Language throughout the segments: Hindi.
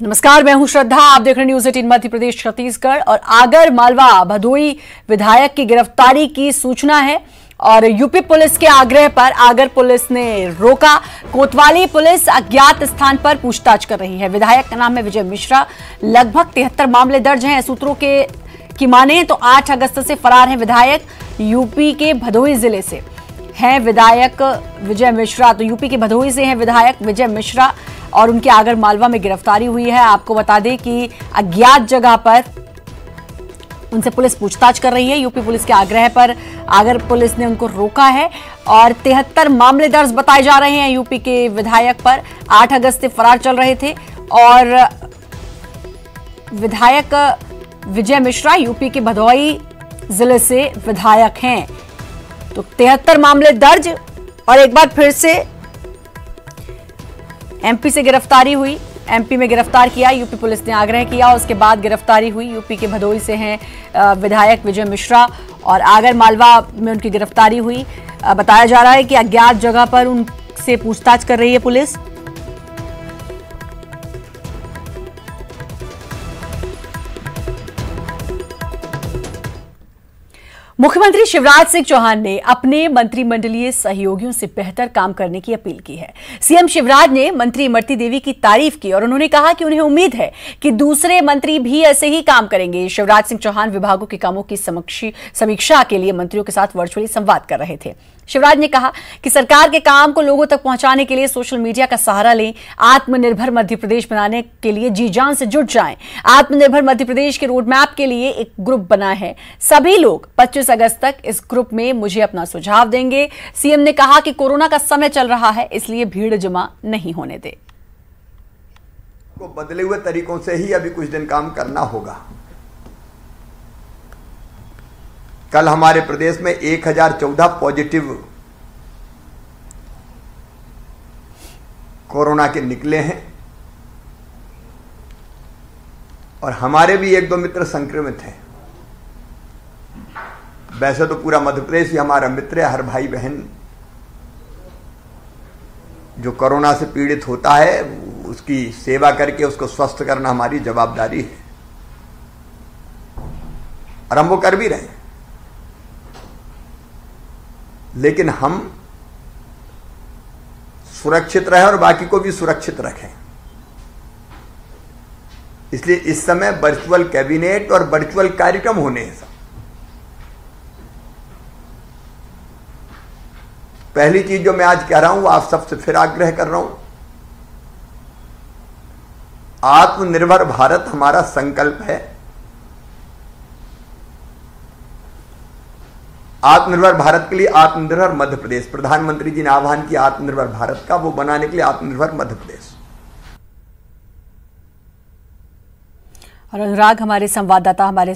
नमस्कार, मैं हूं श्रद्धा। आप देख रहे हैं न्यूज़ 18 मध्य प्रदेश छत्तीसगढ़। और आगर मालवा भदोई विधायक की गिरफ्तारी की सूचना है और यूपी पुलिस के आग्रह पर आगर पुलिस ने रोका। कोतवाली पुलिस अज्ञात स्थान पर पूछताछ कर रही है। विधायक का नाम है विजय मिश्रा। लगभग 73 मामले दर्ज हैं। सूत्रों की माने तो 8 अगस्त से फरार हैं विधायक। यूपी के भदोई जिले से हैं विधायक विजय मिश्रा। तो यूपी के भदोई से हैं विधायक विजय मिश्रा और उनकी आगर मालवा में गिरफ्तारी हुई है। आपको बता दें कि अज्ञात जगह पर उनसे पुलिस पूछताछ कर रही है। यूपी पुलिस के आग्रह पर आगर पुलिस ने उनको रोका है और 73 मामले दर्ज बताए जा रहे हैं यूपी के विधायक पर। 8 अगस्त से फरार चल रहे थे और विधायक विजय मिश्रा यूपी के भदोई जिले से विधायक हैं। तो 73 मामले दर्ज और एक बार फिर से एमपी से गिरफ्तारी हुई। एमपी में गिरफ्तार किया, यूपी पुलिस ने आग्रह किया, उसके बाद गिरफ्तारी हुई। यूपी के भदोई से हैं विधायक विजय मिश्रा और आगर मालवा में उनकी गिरफ्तारी हुई। बताया जा रहा है कि अज्ञात जगह पर उनसे पूछताछ कर रही है पुलिस। मुख्यमंत्री शिवराज सिंह चौहान ने अपने मंत्रिमंडलीय सहयोगियों से बेहतर काम करने की अपील की है। सीएम शिवराज ने मंत्री इमरती देवी की तारीफ की और उन्होंने कहा कि उन्हें उम्मीद है कि दूसरे मंत्री भी ऐसे ही काम करेंगे। शिवराज सिंह चौहान विभागों के कामों की समीक्षा के लिए मंत्रियों के साथ वर्चुअली संवाद कर रहे थे। शिवराज ने कहा कि सरकार के काम को लोगों तक पहुंचाने के लिए सोशल मीडिया का सहारा लें। आत्मनिर्भर मध्य प्रदेश बनाने के लिए जी जान से जुट जाएं। आत्मनिर्भर मध्य प्रदेश के रोड मैप के लिए एक ग्रुप बना है। सभी लोग 25 अगस्त तक इस ग्रुप में मुझे अपना सुझाव देंगे। सीएम ने कहा कि कोरोना का समय चल रहा है, इसलिए भीड़ जमा नहीं होने दे। को बदले हुए तरीकों से ही अभी कुछ दिन काम करना होगा। कल हमारे प्रदेश में 1014 पॉजिटिव कोरोना के निकले हैं और हमारे भी 1-2 मित्र संक्रमित हैं। वैसे तो पूरा मध्य प्रदेश ही हमारा मित्र है। हर भाई बहन जो कोरोना से पीड़ित होता है उसकी सेवा करके उसको स्वस्थ करना हमारी जवाबदारी है और हम वो कर भी रहे हैं। लेकिन हम सुरक्षित रहें और बाकी को भी सुरक्षित रखें, इसलिए इस समय वर्चुअल कैबिनेट और वर्चुअल कार्यक्रम होने हैं। सब पहली चीज जो मैं आज कह रहा हूं वो आप सबसे फिर आग्रह कर रहा हूं, आत्मनिर्भर भारत हमारा संकल्प है। आत्मनिर्भर भारत के लिए आत्मनिर्भर मध्य प्रदेश, प्रधानमंत्री जी ने आह्वान किया आत्मनिर्भर भारत का, वो बनाने के लिए आत्मनिर्भर मध्य प्रदेश। और अनुराग हमारे संवाददाता हमारे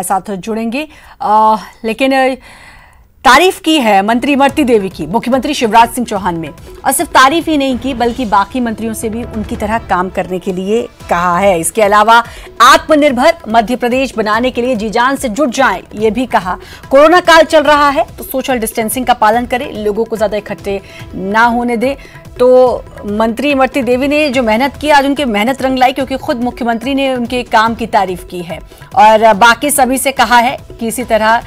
साथ जुड़ेंगे, लेकिन तारीफ की है मंत्री इमरती देवी की मुख्यमंत्री शिवराज सिंह चौहान में। और सिर्फ तारीफ ही नहीं की बल्कि बाकी मंत्रियों से भी उनकी तरह काम करने के लिए कहा है। इसके अलावा आत्मनिर्भर मध्य प्रदेश बनाने के लिए जी जान से जुट जाएं, ये भी कहा। कोरोना काल चल रहा है तो सोशल डिस्टेंसिंग का पालन करें, लोगों को ज्यादा इकट्ठे ना होने दें। तो मंत्री इमरती देवी ने जो मेहनत की, आज उनकी मेहनत रंग लाई, क्योंकि खुद मुख्यमंत्री ने उनके काम की तारीफ की है और बाकी सभी से कहा है कि इसी तरह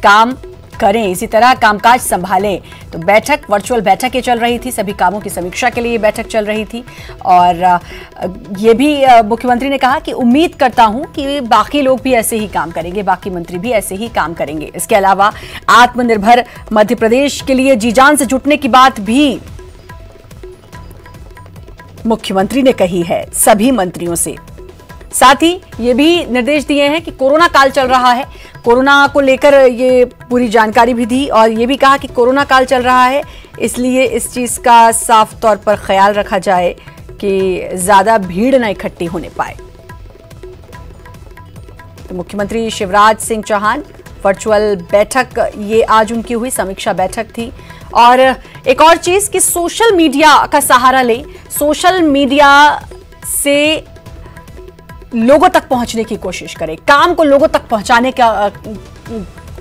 काम करें, इसी तरह कामकाज संभालें। तो बैठक, वर्चुअल बैठकें चल रही थी, सभी कामों की समीक्षा के लिए बैठक चल रही थी। और ये भी मुख्यमंत्री ने कहा कि उम्मीद करता हूं कि बाकी लोग भी ऐसे ही काम करेंगे, बाकी मंत्री भी ऐसे ही काम करेंगे। इसके अलावा आत्मनिर्भर मध्य प्रदेश के लिए जी जान से जुटने की बात भी मुख्यमंत्री ने कही है सभी मंत्रियों से। साथ ही ये भी निर्देश दिए हैं कि कोरोना काल चल रहा है, कोरोना को लेकर ये पूरी जानकारी भी दी और ये भी कहा कि कोरोना काल चल रहा है, इसलिए इस चीज का साफ तौर पर ख्याल रखा जाए कि ज्यादा भीड़ न इकट्ठी होने पाए। तो मुख्यमंत्री शिवराज सिंह चौहान वर्चुअल बैठक, ये आज उनकी हुई समीक्षा बैठक थी। और एक और चीज कि सोशल मीडिया का सहारा ले, सोशल मीडिया से लोगों तक पहुंचने की कोशिश करें, काम को लोगों तक पहुंचाने का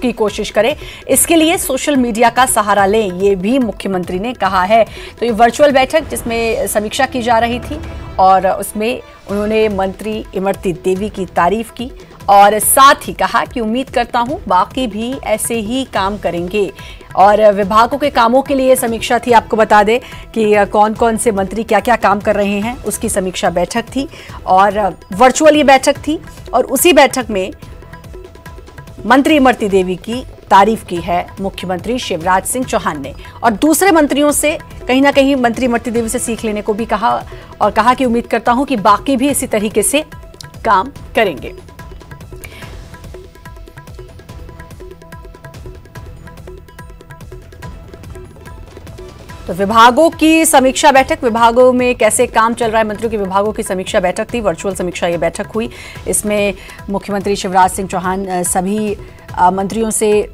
की कोशिश करें, इसके लिए सोशल मीडिया का सहारा लें, ये भी मुख्यमंत्री ने कहा है। तो ये वर्चुअल बैठक जिसमें समीक्षा की जा रही थी और उसमें उन्होंने मंत्री इमरती देवी की तारीफ की और साथ ही कहा कि उम्मीद करता हूं बाकी भी ऐसे ही काम करेंगे। और विभागों के कामों के लिए समीक्षा थी, आपको बता दें कि कौन कौन से मंत्री क्या क्या काम कर रहे हैं उसकी समीक्षा बैठक थी और वर्चुअल ये बैठक थी। और उसी बैठक में मंत्री इमरती देवी की तारीफ की है मुख्यमंत्री शिवराज सिंह चौहान ने और दूसरे मंत्रियों से कहीं ना कहीं मंत्री इमरती देवी से सीख लेने को भी कहा और कहा कि उम्मीद करता हूं कि बाकी भी इसी तरीके से काम करेंगे। तो विभागों की समीक्षा बैठक, विभागों में कैसे काम चल रहा है, मंत्रियों के विभागों की समीक्षा बैठक थी, वर्चुअल समीक्षा ये बैठक हुई। इसमें मुख्यमंत्री शिवराज सिंह चौहान सभी मंत्रियों से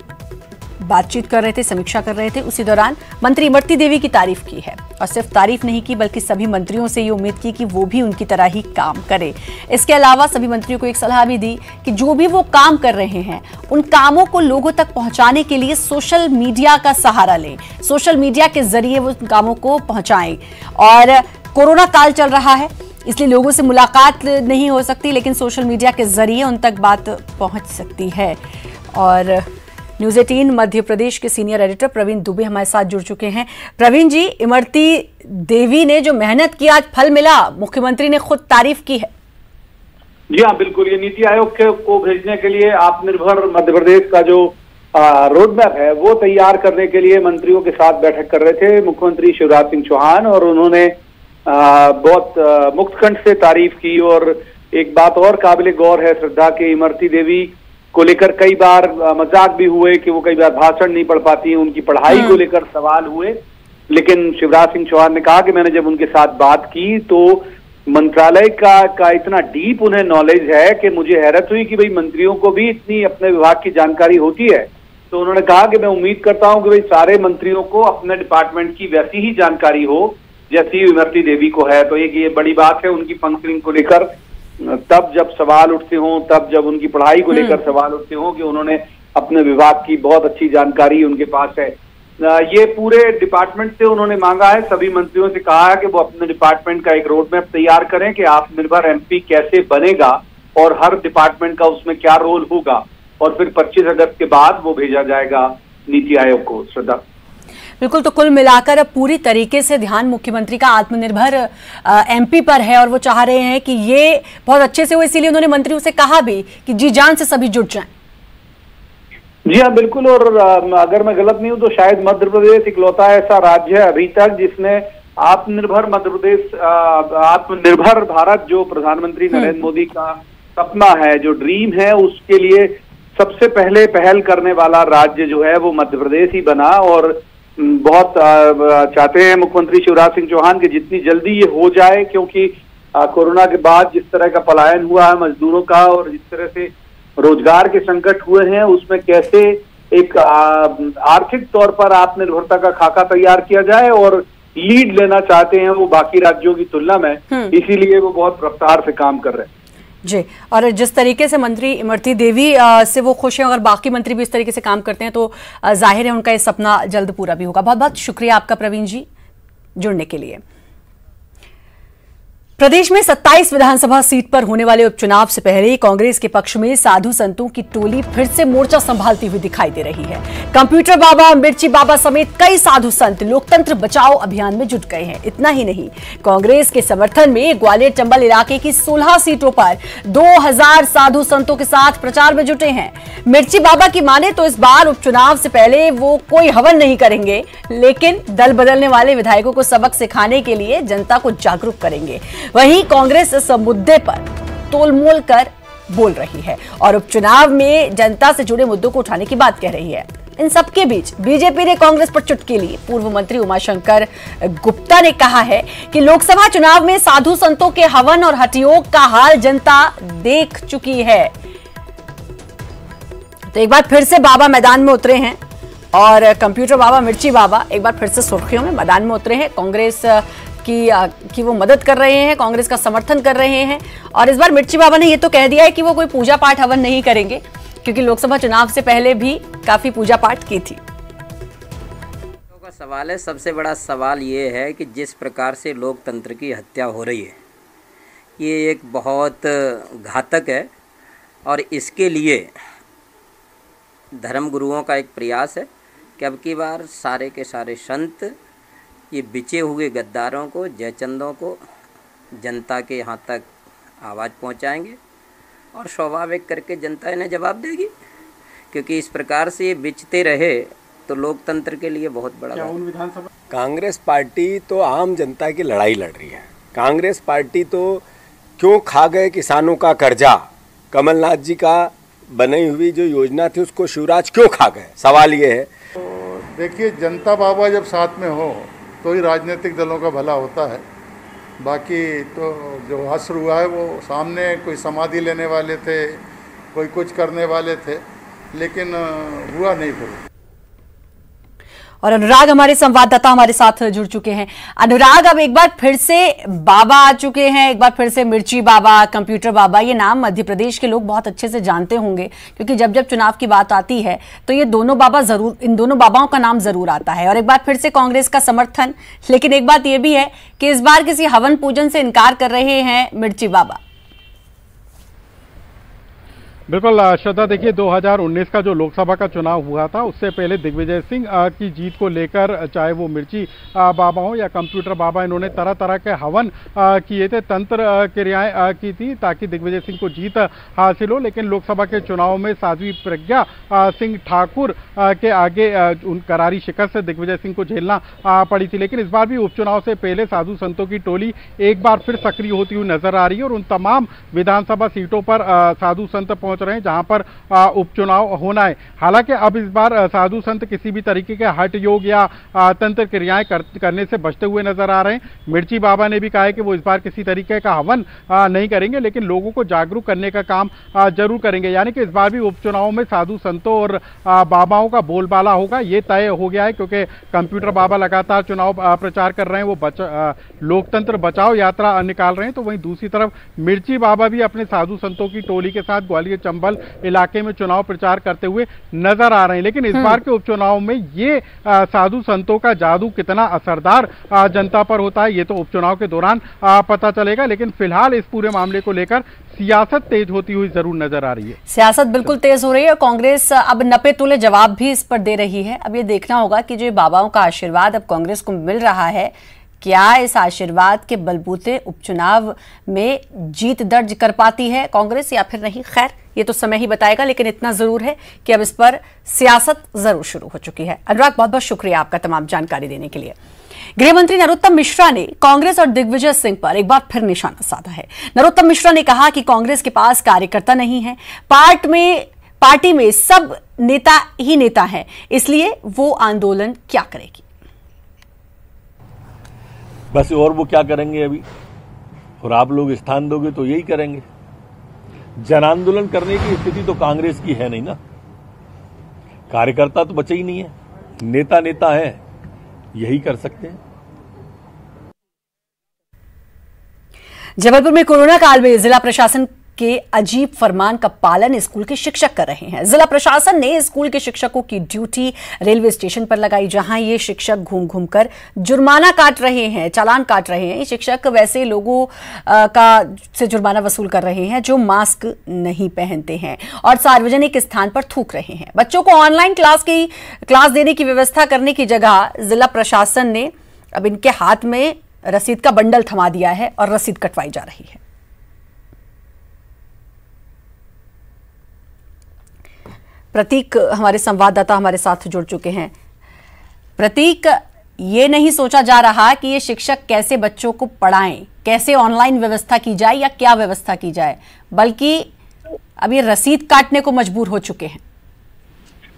बातचीत कर रहे थे, समीक्षा कर रहे थे। उसी दौरान मंत्री इमरती देवी की तारीफ की है और सिर्फ तारीफ नहीं की बल्कि सभी मंत्रियों से ये उम्मीद की कि वो भी उनकी तरह ही काम करें। इसके अलावा सभी मंत्रियों को एक सलाह भी दी कि जो भी वो काम कर रहे हैं उन कामों को लोगों तक पहुंचाने के लिए सोशल मीडिया का सहारा लें, सोशल मीडिया के जरिए वो कामों को पहुंचाएं। और कोरोना काल चल रहा है इसलिए लोगों से मुलाकात नहीं हो सकती, लेकिन सोशल मीडिया के जरिए उन तक बात पहुंच सकती है। और न्यूज़ 18 मध्य प्रदेश के सीनियर एडिटर प्रवीण दुबे हमारे साथ जुड़ चुके हैं। प्रवीण जी, इमरती देवी ने जो मेहनत की आज फल मिला, मुख्यमंत्री ने खुद तारीफ की है। जी हाँ, बिल्कुल। ये नीति आयोग को भेजने के लिए आत्मनिर्भर मध्य प्रदेश का जो रोड मैप है वो तैयार करने के लिए मंत्रियों के साथ बैठक कर रहे थे मुख्यमंत्री शिवराज सिंह चौहान और उन्होंने बहुत मुक्तकंठ से तारीफ की। और एक बात और काबिले गौर है श्रद्धा के, इमरती देवी को लेकर कई बार मजाक भी हुए कि वो कई बार भाषण नहीं पढ़ पाती हैं, उनकी पढ़ाई को लेकर सवाल हुए। लेकिन शिवराज सिंह चौहान ने कहा कि मैंने जब उनके साथ बात की तो मंत्रालय का इतना डीप उन्हें नॉलेज है कि मुझे हैरत हुई कि भाई मंत्रियों को भी इतनी अपने विभाग की जानकारी होती है। तो उन्होंने कहा कि मैं उम्मीद करता हूं कि भाई सारे मंत्रियों को अपने डिपार्टमेंट की वैसी ही जानकारी हो जैसी इमरती देवी को है। तो एक ये बड़ी बात है उनकी फंक्शनिंग को लेकर, तब जब सवाल उठते हों, तब जब उनकी पढ़ाई को लेकर सवाल उठते हों कि उन्होंने अपने विभाग की बहुत अच्छी जानकारी उनके पास है। ये पूरे डिपार्टमेंट से उन्होंने मांगा है, सभी मंत्रियों से कहा है कि वो अपने डिपार्टमेंट का एक रोड मैप तैयार करें कि आत्मनिर्भर एमपी कैसे बनेगा और हर डिपार्टमेंट का उसमें क्या रोल होगा। और फिर 25 अगस्त के बाद वो भेजा जाएगा नीति आयोग को। श्रद्धा, बिल्कुल। तो कुल मिलाकर अब पूरी तरीके से ध्यान मुख्यमंत्री का आत्मनिर्भर एमपी पर है और वो चाह रहे हैं कि ये बहुत अच्छे से हो, इसीलिए उन्होंने मंत्रियों से कहा भी कि जी जान से सभी जुट जाएं। जी हाँ, बिल्कुल। और अगर मैं गलत नहीं हूं तो शायद मध्य प्रदेश इकलौता ऐसा राज्य है अभी तक जिसने आत्मनिर्भर मध्य प्रदेश, आत्मनिर्भर भारत जो प्रधानमंत्री नरेंद्र मोदी का सपना है, जो ड्रीम है, उसके लिए सबसे पहले पहल करने वाला राज्य जो है वो मध्य प्रदेश ही बना। और बहुत चाहते हैं मुख्यमंत्री शिवराज सिंह चौहान कि जितनी जल्दी ये हो जाए, क्योंकि कोरोना के बाद जिस तरह का पलायन हुआ है मजदूरों का और जिस तरह से रोजगार के संकट हुए हैं, उसमें कैसे एक आर्थिक तौर पर आत्मनिर्भरता का खाका तैयार किया जाए। और लीड लेना चाहते हैं वो बाकी राज्यों की तुलना में, इसीलिए वो बहुत रफ्तार से काम कर रहे हैं। जी, और जिस तरीके से मंत्री इमरती देवी से वो खुश हैं, अगर बाकी मंत्री भी इस तरीके से काम करते हैं तो जाहिर है उनका ये सपना जल्द पूरा भी होगा। बहुत बहुत शुक्रिया आपका प्रवीण जी जुड़ने के लिए। प्रदेश में 27 विधानसभा सीट पर होने वाले उपचुनाव से पहले कांग्रेस के पक्ष में साधु संतों की टोली फिर से मोर्चा संभालती हुई दिखाई दे रही है। कंप्यूटर बाबा, मिर्ची बाबा समेत कई साधु संत लोकतंत्र बचाओ अभियान में जुट गए हैं। इतना ही नहीं, कांग्रेस के समर्थन में ग्वालियर चंबल इलाके की 16 सीटों पर 2000 साधु संतों के साथ प्रचार में जुटे हैं। मिर्ची बाबा की माने तो इस बार उपचुनाव से पहले वो कोई हवन नहीं करेंगे, लेकिन दल बदलने वाले विधायकों को सबक सिखाने के लिए जनता को जागरूक करेंगे। वहीं कांग्रेस इस मुद्दे पर तोलमोल कर बोल रही है और उपचुनाव में जनता से जुड़े मुद्दों को उठाने की बात कह रही है। इन सबके बीच बीजेपी ने कांग्रेस पर चुटकी ली। पूर्व मंत्री उमाशंकर गुप्ता ने कहा है कि लोकसभा चुनाव में साधु संतों के हवन और हठयोग का हाल जनता देख चुकी है। तो एक बार फिर से बाबा मैदान में उतरे हैं और कंप्यूटर बाबा, मिर्ची बाबा एक बार फिर से सुर्खियों में मैदान में उतरे हैं। कांग्रेस की वो मदद कर रहे हैं, कांग्रेस का समर्थन कर रहे हैं। और इस बार मिर्ची बाबा ने ये तो कह दिया है कि वो कोई पूजा पाठ हवन नहीं करेंगे, क्योंकि लोकसभा चुनाव से पहले भी काफी पूजा पाठ की थी। का सवाल है, सबसे बड़ा सवाल ये है कि जिस प्रकार से लोकतंत्र की हत्या हो रही है, ये एक बहुत घातक है और इसके लिए धर्मगुरुओं का एक प्रयास है कि अब की बार सारे के सारे संत ये बिचे हुए गद्दारों को, जयचंदों को जनता के यहाँ तक आवाज़ पहुँचाएंगे और स्वाभाविक करके जनता इन्हें जवाब देगी, क्योंकि इस प्रकार से ये बिचते रहे तो लोकतंत्र के लिए बहुत बड़ा विधानसभा। कांग्रेस पार्टी तो आम जनता की लड़ाई लड़ रही है। कांग्रेस पार्टी तो क्यों खा गए किसानों का कर्जा, कमलनाथ जी का बनाई हुई जो योजना थी उसको शिवराज क्यों खा गए, सवाल ये है। तो देखिए, जनता बाबा जब साथ में हो तो ही राजनीतिक दलों का भला होता है। बाकी तो जो हश्र हुआ है वो सामने कोई समाधि लेने वाले थे, कोई कुछ करने वाले थे, लेकिन हुआ नहीं फिर। और अनुराग हमारे संवाददाता हमारे साथ जुड़ चुके हैं। अनुराग, अब एक बार फिर से बाबा आ चुके हैं, एक बार फिर से मिर्ची बाबा, कंप्यूटर बाबा, ये नाम मध्य प्रदेश के लोग बहुत अच्छे से जानते होंगे, क्योंकि जब जब चुनाव की बात आती है तो ये दोनों बाबा जरूर, इन दोनों बाबाओं का नाम जरूर आता है। और एक बार फिर से कांग्रेस का समर्थन, लेकिन एक बात यह भी है कि इस बार किसी हवन पूजन से इनकार कर रहे हैं मिर्ची बाबा। बिल्कुल श्रद्धा, देखिए 2019 का जो लोकसभा का चुनाव हुआ था उससे पहले दिग्विजय सिंह की जीत को लेकर चाहे वो मिर्ची बाबा हो या कंप्यूटर बाबा, इन्होंने तरह तरह के हवन किए थे, तंत्र क्रियाएं की थी ताकि दिग्विजय सिंह को जीत हासिल हो। लेकिन लोकसभा के चुनाव में साध्वी प्रज्ञा सिंह ठाकुर के आगे उन करारी शिकस्त से दिग्विजय सिंह को झेलना पड़ी थी। लेकिन इस बार भी उपचुनाव से पहले साधु संतों की टोली एक बार फिर सक्रिय होती हुई नजर आ रही है और उन तमाम विधानसभा सीटों पर साधु संत पहुंच रहे हैं जहां पर उपचुनाव होना है। हालांकि अब इस बार साधु संत किसी भी तरीके के हठ योग या तंत्र क्रियाएं करने से बचते हुए नजर आ रहे हैं। मिर्ची बाबा ने भी कहा है कि वो इस बार किसी तरीके का हवन नहीं करेंगे, लेकिन लोगों को जागरूक करने का काम जरूर करेंगे। यानी कि इस बार भी उपचुनाव में साधु संतों और बाबाओं का बोलबाला होगा, ये तय हो गया है, क्योंकि कंप्यूटर बाबा लगातार चुनाव प्रचार कर रहे हैं, वो लोकतंत्र बचाओ यात्रा निकाल रहे हैं। तो वहीं दूसरी तरफ मिर्ची बाबा भी अपने साधु संतों की टोली के साथ ग्वालियर चंबल इलाके में चुनाव प्रचार करते हुए नजर आ रहे हैं। लेकिन इस बार के उपचुनाव में ये साधु संतों का जादू कितना असरदार जनता पर होता है, ये तो उपचुनाव के दौरान पता चलेगा। लेकिन फिलहाल इस पूरे मामले को लेकर सियासत तेज होती हुई जरूर नजर आ रही है। सियासत बिल्कुल तेज हो रही है और कांग्रेस अब नपे तुले जवाब भी इस पर दे रही है। अब ये देखना होगा कि जो बाबाओं का आशीर्वाद अब कांग्रेस को मिल रहा है, क्या इस आशीर्वाद के बलबूते उपचुनाव में जीत दर्ज कर पाती है कांग्रेस या फिर नहीं। खैर, ये तो समय ही बताएगा, लेकिन इतना जरूर है कि अब इस पर सियासत जरूर शुरू हो चुकी है। अनुराग, बहुत बहुत शुक्रिया आपका तमाम जानकारी देने के लिए। गृह मंत्री नरोत्तम मिश्रा ने कांग्रेस और दिग्विजय सिंह पर एक बार फिर निशाना साधा है। नरोत्तम मिश्रा ने कहा कि कांग्रेस के पास कार्यकर्ता नहीं है, पार्टी में सब नेता ही नेता हैं, इसलिए वो आंदोलन क्या करेगी। बस और वो क्या करेंगे अभी, और आप लोग स्थान दोगे तो यही करेंगे। जन आंदोलन करने की स्थिति तो कांग्रेस की है नहीं ना, कार्यकर्ता तो बचे ही नहीं है, नेता नेता है, यही कर सकते हैं। जबलपुर में कोरोना काल में जिला प्रशासन के अजीब फरमान का पालन स्कूल के शिक्षक कर रहे हैं। जिला प्रशासन ने स्कूल के शिक्षकों की ड्यूटी रेलवे स्टेशन पर लगाई, जहां ये शिक्षक घूम घूम कर जुर्माना काट रहे हैं, चालान काट रहे हैं। ये शिक्षक वैसे लोगों का से जुर्माना वसूल कर रहे हैं जो मास्क नहीं पहनते हैं और सार्वजनिक स्थान पर थूक रहे हैं। बच्चों को ऑनलाइन क्लास देने की व्यवस्था करने की जगह जिला प्रशासन ने अब इनके हाथ में रसीद का बंडल थमा दिया है और रसीद कटवाई जा रही है। प्रतीक हमारे संवाददाता हमारे साथ जुड़ चुके हैं। प्रतीक, ये नहीं सोचा जा रहा कि ये शिक्षक कैसे बच्चों को पढ़ाएं, कैसे ऑनलाइन व्यवस्था की जाए या क्या व्यवस्था की जाए, बल्कि अब ये रसीद काटने को मजबूर हो चुके हैं।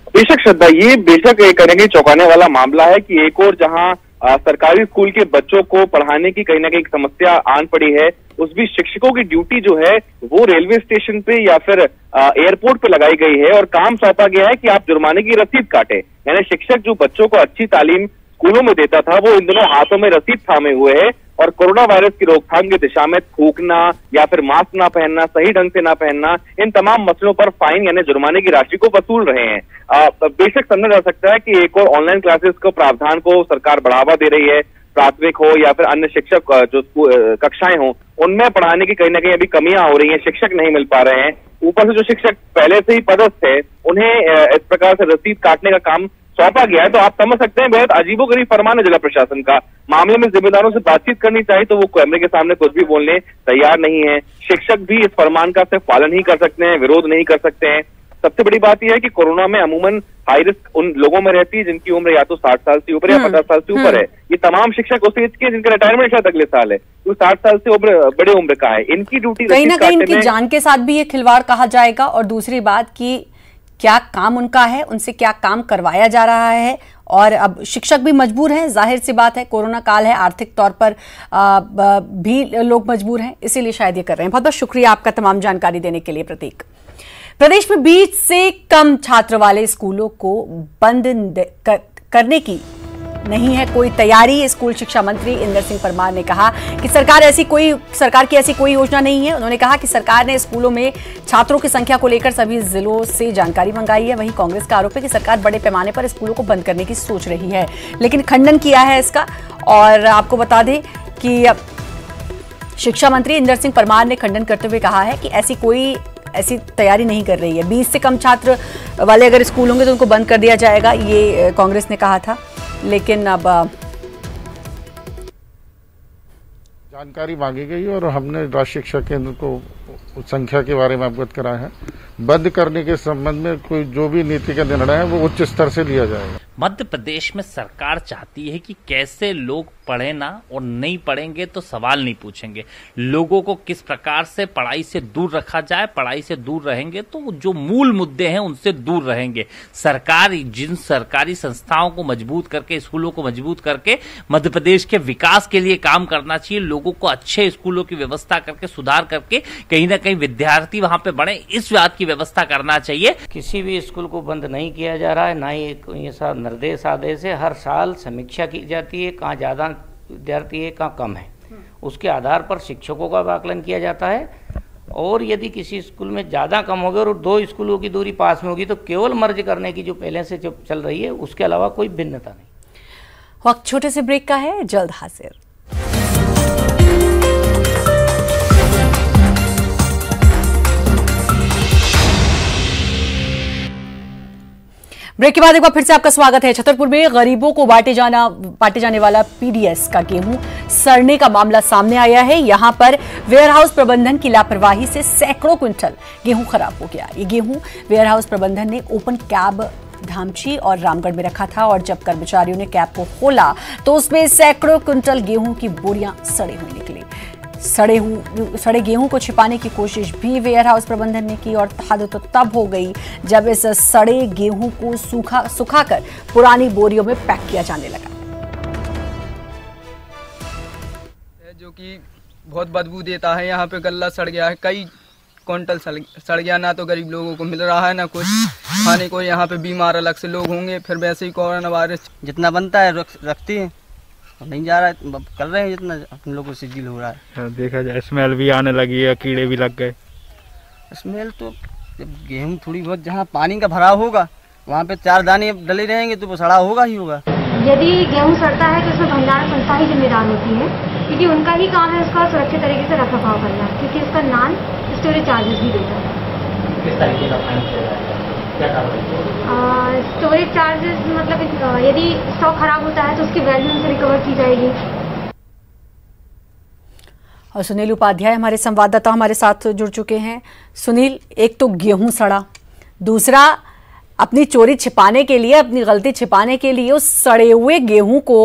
बेशक श्रद्धा, ये बेशक करेंगे चौंकाने वाला मामला है कि एक और जहां सरकारी स्कूल के बच्चों को पढ़ाने की कहीं ना कहीं समस्या आन पड़ी है, उस भी शिक्षकों की ड्यूटी जो है वो रेलवे स्टेशन पे या फिर एयरपोर्ट पे लगाई गई है और काम सौंपा गया है कि आप जुर्माने की रसीद काटे। यानी शिक्षक जो बच्चों को अच्छी तालीम स्कूलों में देता था वो इन दिनों हाथों में रसीद थामे हुए है और कोरोना वायरस की रोकथाम की दिशा में थूकना या फिर मास्क ना पहनना, सही ढंग से ना पहनना, इन तमाम मसलों पर फाइन यानी जुर्माने की राशि को वसूल रहे हैं। बेशक समझा जा सकता है कि एक और ऑनलाइन क्लासेस को प्रावधान को सरकार बढ़ावा दे रही है, प्राथमिक हो या फिर अन्य शिक्षक जो कक्षाएं हो उनमें पढ़ाने की कहीं ना कहीं अभी कमियां हो रही हैं, शिक्षक नहीं मिल पा रहे हैं। ऊपर से जो शिक्षक पहले से ही पदस्थ है उन्हें इस प्रकार से रसीद काटने का काम सौंपा गया है, तो आप समझ सकते हैं बेहद अजीबोगरीब फरमान है जिला प्रशासन का। मामले में जिम्मेदारों से बातचीत करनी चाहिए तो वो कैमरे के सामने कुछ भी बोलने तैयार नहीं है। शिक्षक भी इस फरमान का सिर्फ पालन ही कर सकते हैं, विरोध नहीं कर सकते हैं। सबसे बड़ी बात यह है कि कोरोना में अमूमन हाई रिस्क उन लोगों में रहती है जिनकी उम्र या तो 60 साल से ऊपर या 50 साल से ऊपर है। ये तमाम शिक्षक उस एज के जिनका रिटायरमेंट शायद अगले साल है, तो 60 साल से बड़े उम्र का है। इनकी ड्यूटी कहीं ना कहीं इनकी जान के साथ भी ये खिलवाड़ कहा जाएगा। और दूसरी बात कि क्या काम उनका है, उनसे क्या काम करवाया जा रहा है। और अब शिक्षक भी मजबूर हैं, जाहिर सी बात है, कोरोना काल है, आर्थिक तौर पर भी लोग मजबूर हैं, इसीलिए शायद ये कर रहे हैं। बहुत बहुत शुक्रिया आपका तमाम जानकारी देने के लिए प्रतीक। प्रदेश में 20 से कम छात्र वाले स्कूलों को बंद करने की नहीं है कोई तैयारी। स्कूल शिक्षा मंत्री इंदर सिंह परमार ने कहा कि सरकार की ऐसी कोई योजना नहीं है। उन्होंने कहा कि सरकार ने स्कूलों में छात्रों की संख्या को लेकर सभी जिलों से जानकारी मंगाई है। वहीं कांग्रेस का आरोप है कि सरकार बड़े पैमाने पर स्कूलों को बंद करने की सोच रही है, लेकिन खंडन किया है इसका। और आपको बता दें कि शिक्षा मंत्री इंदर सिंह परमार ने खंडन करते हुए कहा है कि ऐसी तैयारी नहीं कर रही है। 20 से कम छात्र वाले अगर स्कूल होंगे तो उनको बंद कर दिया जाएगा, ये कांग्रेस ने कहा था। लेकिन अब जानकारी मांगी गई और हमने राज्य शिक्षा केंद्र को संख्या के बारे में अवगत कराया है। बंद करने के संबंध में कोई जो भी नीति का निर्णय है वो उच्च स्तर से लिया जाएगा। मध्य प्रदेश में सरकार चाहती है कि कैसे लोग पढ़े ना, और नहीं पढ़ेंगे तो सवाल नहीं पूछेंगे। लोगों को किस प्रकार से पढ़ाई से दूर रखा जाए, पढ़ाई से दूर रहेंगे तो जो मूल मुद्दे हैं उनसे दूर रहेंगे। सरकार जिन सरकारी संस्थाओं को मजबूत करके, स्कूलों को मजबूत करके मध्य प्रदेश के विकास के लिए काम करना चाहिए। लोगों को अच्छे स्कूलों की व्यवस्था करके, सुधार करके कहीं ना कहीं विद्यार्थी वहां पे बढ़े, इस बात की व्यवस्था करना चाहिए। किसी भी स्कूल को बंद नहीं किया जा रहा है, ना ही ये निर्देश आदेश है। हर साल समीक्षा की जाती है, कहाँ ज़्यादा विद्यार्थी है, कहाँ कम है। उसके आधार पर शिक्षकों का आकलन किया जाता है। और यदि किसी स्कूल में ज़्यादा कम होगा और 2 स्कूलों की दूरी पास में होगी तो केवल मर्ज करने की जो पहले से जो चल रही है, उसके अलावा कोई भिन्नता नहीं। वक्त छोटे से ब्रेक का है, जल्द हाजिर। ब्रेक के बाद एक बार फिर से आपका स्वागत है। छतरपुर में गरीबों को बांटे जाने वाला पीडीएस का गेहूं सड़ने का मामला सामने आया है। यहां पर वेयरहाउस प्रबंधन की लापरवाही से सैकड़ों क्विंटल गेहूं खराब हो गया। ये गेहूं वेयरहाउस प्रबंधन ने ओपन कैब धामची और रामगढ़ में रखा था, और जब कर्मचारियों ने कैब को खोला तो उसमें सैकड़ों क्विंटल गेहूं की बोरियां सड़ी हुई निकली। सड़े गेहूं को छिपाने की कोशिश भी वेयरहाउस प्रबंधन ने की, और हद तो तब हो गई जब इस सड़े गेहूं को सुखाकर पुरानी बोरियों में पैक किया जाने लगा, जो कि बहुत बदबू देता है। यहाँ पे गल्ला सड़ गया है, कई क्विंटल सड़ गया। ना तो गरीब लोगों को मिल रहा है, ना कुछ खाने को। यहाँ पे बीमार अलग से लोग होंगे, फिर वैसे ही कोरोना वायरस जितना बनता है रखते हैं, नहीं जा रहा है, कर रहे हैं जितना हम लोगों से डील हो रहा है। देखा जाए स्मेल भी आने लगी है, कीड़े भी लग गए। स्मेल तो जब गेहूं थोड़ी बहुत जहाँ पानी का भराव होगा वहाँ पे 4 दाने डले रहेंगे तो वो सड़ा होगा ही होगा। यदि गेहूं सड़ता है तो उसमें भंडारण संस्था ही जिम्मेदार होती है, क्योंकि उनका ही काम है उसका सुरक्षित तरीके से रखरखाव करना, क्योंकि उसका नॉन स्टोरेज चार्जेस भी देता है। किस तरीके का फाइन किया जाएगा? स्टोरेज चार्जेस मतलब यदि स्टॉक खराब होता है तो उसकी वैल्यू से रिकवर की जाएगी। और सुनील उपाध्याय हमारे संवाददाता हमारे साथ जुड़ चुके हैं। सुनील, एक तो गेहूं सड़ा, दूसरा अपनी चोरी छिपाने के लिए, अपनी गलती छिपाने के लिए उस सड़े हुए गेहूं को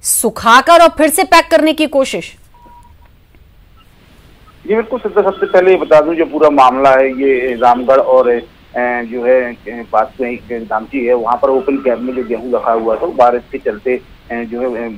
सुखाकर और फिर से पैक करने की कोशिश। ये बिल्कुल सबसे पहले बता दूं, जो पूरा मामला है ये रामगढ़ और जो है पास में एक धामची है, वहाँ पर ओपन कैब में जो गेहूं रखा हुआ था, बारिश के चलते जो है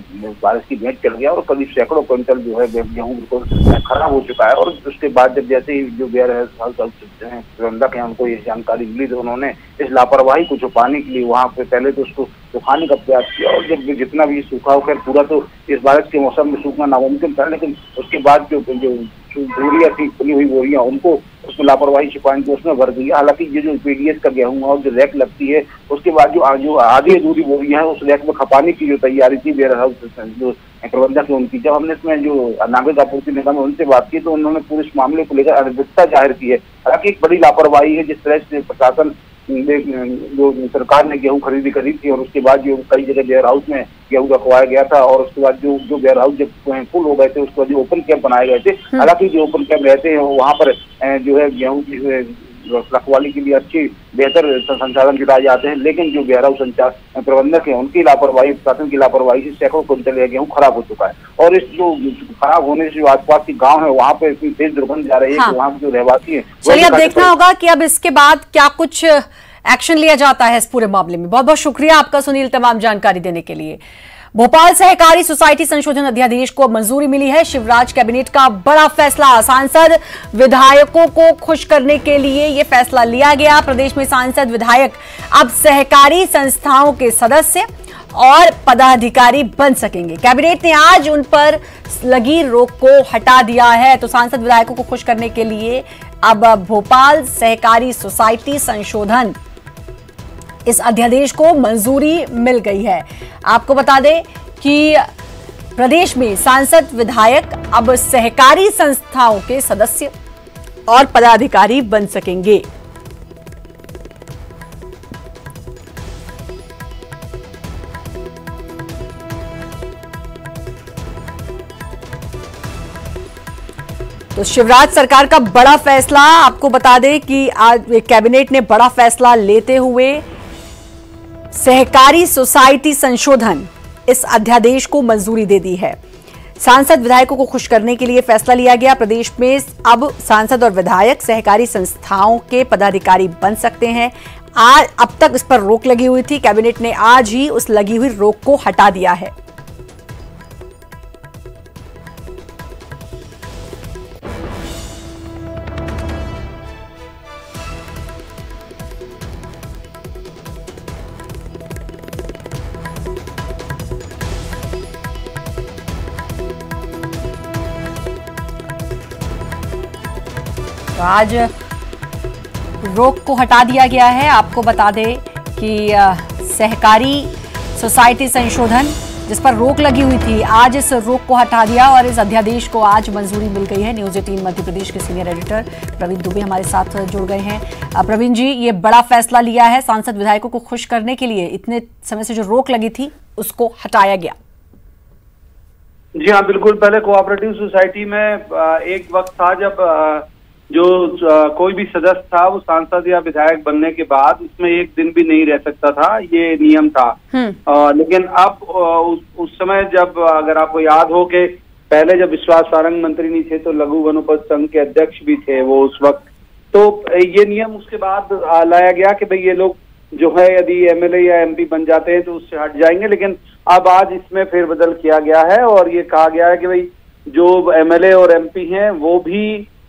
बारिश की भेंट चढ़ गया और करीब सैकड़ों क्विंटल जो है गेहूँ बिल्कुल खराब हो चुका है। और उसके बाद जब जैसे ही जो वेयर हाउस प्रबंधक है उनको ये जानकारी मिली तो उन्होंने इस लापरवाही को छुपाने के लिए वहाँ पे पहले तो उसको सुखाने का प्रयास किया और जब जितना भी सूखा हो, खैर पूरा तो इस बारिश के मौसम में सूखना नामुमकिन था, लेकिन उसके बाद जो बोरियां थी खुली हुई बोरियां उनको उसमें लापरवाही छिपाने की उसमें भर दिया। हालांकि ये जो पीडीएस का गेहूं है और जो रैक लगती है उसके बाद जो आधी अधूरी बोरियां है उस रैक में खपाने की जो तैयारी थी वेयर हाउस जो प्रबंधक है उनकी, जब हमने इसमें जो नागरिक आपूर्ति निगम है उनसे बात की तो उन्होंने पूरे इस मामले को लेकर अनिश्चितता जाहिर की है। हालांकि एक बड़ी लापरवाही है जिस तरह से प्रशासन जो सरकार ने गेहूं खरीदी करी थी और उसके बाद जो कई जगह वेयर हाउस में गेहूं रखवाया गया था और उसके बाद जो वेयर हाउस जब फुल हो गए थे उसके बाद जो ओपन कैंप बनाए गए थे, हालांकि जो ओपन कैंप रहते हैं वहाँ पर जो है गेहूं की रखवाली के लिए अच्छी बेहतर संसाधन जुटाए जाते हैं, लेकिन जो वेयर हाउस संचार प्रबंधक है उनकी लापरवाही, प्रशासन की लापरवाही से सैकड़ों क्विंटल गेहूं खराब हो चुका है। और इस जो खराब होने से जो आसपास के गांव है वहाँ पे इतनी तेज दुर्गंध जा रही है कि वहाँ के जो रहवासी है चलिए अब देखना होगा कि अब इसके बाद क्या कुछ एक्शन लिया जाता है इस पूरे मामले में। बहुत बहुत शुक्रिया आपका सुनील तमाम जानकारी देने के लिए। भोपाल सहकारी सोसाइटी संशोधन अध्यादेश को मंजूरी मिली है। शिवराज कैबिनेट का बड़ा फैसला, सांसद विधायकों को खुश करने के लिए यह फैसला लिया गया। प्रदेश में सांसद विधायक अब सहकारी संस्थाओं के सदस्य और पदाधिकारी बन सकेंगे। कैबिनेट ने आज उन पर लगी रोक को हटा दिया है। तो सांसद विधायकों को खुश करने के लिए अब भोपाल सहकारी सोसाइटी संशोधन इस अध्यादेश को मंजूरी मिल गई है। आपको बता दें कि प्रदेश में सांसद विधायक अब सहकारी संस्थाओं के सदस्य और पदाधिकारी बन सकेंगे। तो शिवराज सरकार का बड़ा फैसला, आपको बता दें कि आज कैबिनेट ने बड़ा फैसला लेते हुए सहकारी सोसाइटी संशोधन इस अध्यादेश को मंजूरी दे दी है। सांसद विधायकों को खुश करने के लिए फैसला लिया गया। प्रदेश में अब सांसद और विधायक सहकारी संस्थाओं के पदाधिकारी बन सकते हैं। आज अब तक इस पर रोक लगी हुई थी, कैबिनेट ने आज ही उस लगी हुई रोक को हटा दिया है। तो आज रोक को हटा दिया गया है। आपको बता दें कि सहकारी सोसाइटी संशोधन जिस पर रोक लगी हुई थी, आज इस रोक को हटा दिया और इस अध्यादेश को आज मंजूरी मिल गई है। न्यूज़ 18 मध्य प्रदेश के सीनियर एडिटर प्रवीण दुबे हमारे साथ जुड़ गए हैं। प्रवीण जी, ये बड़ा फैसला लिया है सांसद विधायकों को खुश करने के लिए, इतने समय से जो रोक लगी थी उसको हटाया गया। जी हाँ, बिल्कुल। पहले कोऑपरेटिव सोसाइटी में एक वक्त था जब जो कोई भी सदस्य था वो सांसद या विधायक बनने के बाद इसमें एक दिन भी नहीं रह सकता था, ये नियम था। लेकिन अब उस समय जब अगर आपको याद हो कि पहले जब विश्वास सारंग मंत्री नहीं थे तो लघु वनोपज संघ के अध्यक्ष भी थे वो उस वक्त, तो ये नियम उसके बाद लाया गया कि भाई ये लोग जो है यदि एमएलए या एमपी बन जाते हैं तो उससे हट जाएंगे। लेकिन अब आज इसमें फेरबदल किया गया है और ये कहा गया है कि भाई जो एमएलए और एमपी हैं वो भी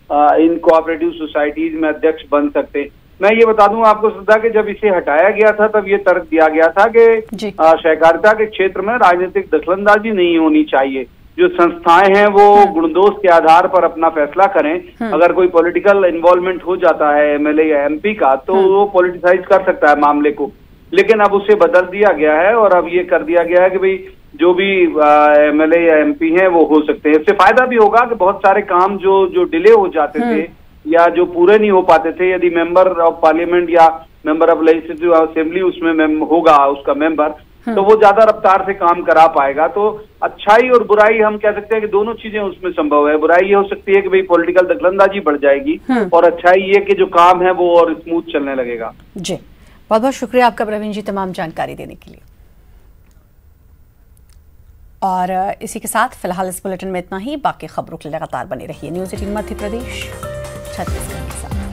इन कोऑपरेटिव सोसाइटीज में अध्यक्ष बन सकते हैं। मैं ये बता दूं आपको श्रद्धा कि जब इसे हटाया गया था तब ये तर्क दिया गया था कि सहकारिता के क्षेत्र में राजनीतिक दखलंदाजी नहीं होनी चाहिए। जो संस्थाएं हैं वो गुणदोष के आधार पर अपना फैसला करें। अगर कोई पॉलिटिकल इन्वॉल्वमेंट हो जाता है एमएलए या एमपी का तो वो पॉलिटिसाइज कर सकता है मामले को, लेकिन अब उसे बदल दिया गया है और अब ये कर दिया गया है कि भाई जो भी एमएलए या एमपी हैं वो हो सकते हैं। इससे फायदा भी होगा कि बहुत सारे काम जो डिले हो जाते थे या जो पूरे नहीं हो पाते थे, यदि मेंबर ऑफ पार्लियामेंट या मेंबर ऑफ लेजिस्लेटिव असेंबली उसमें होगा उसका मेंबर, तो वो ज्यादा रफ्तार से काम करा पाएगा। तो अच्छाई और बुराई हम कह सकते हैं कि दोनों चीजें उसमें संभव है। बुराई ये हो सकती है कि भाई पॉलिटिकल दखलंदाजी बढ़ जाएगी और अच्छाई ये कि जो काम है वो और स्मूथ चलने लगेगा। जी, बहुत बहुत शुक्रिया आपका प्रवीण जी तमाम जानकारी देने के लिए। और इसी के साथ फिलहाल इस बुलेटिन में इतना ही। बाकी खबरों के लिए लगातार बने रहिए न्यूज़ 18 मध्य प्रदेश छत्तीसगढ़ के साथ।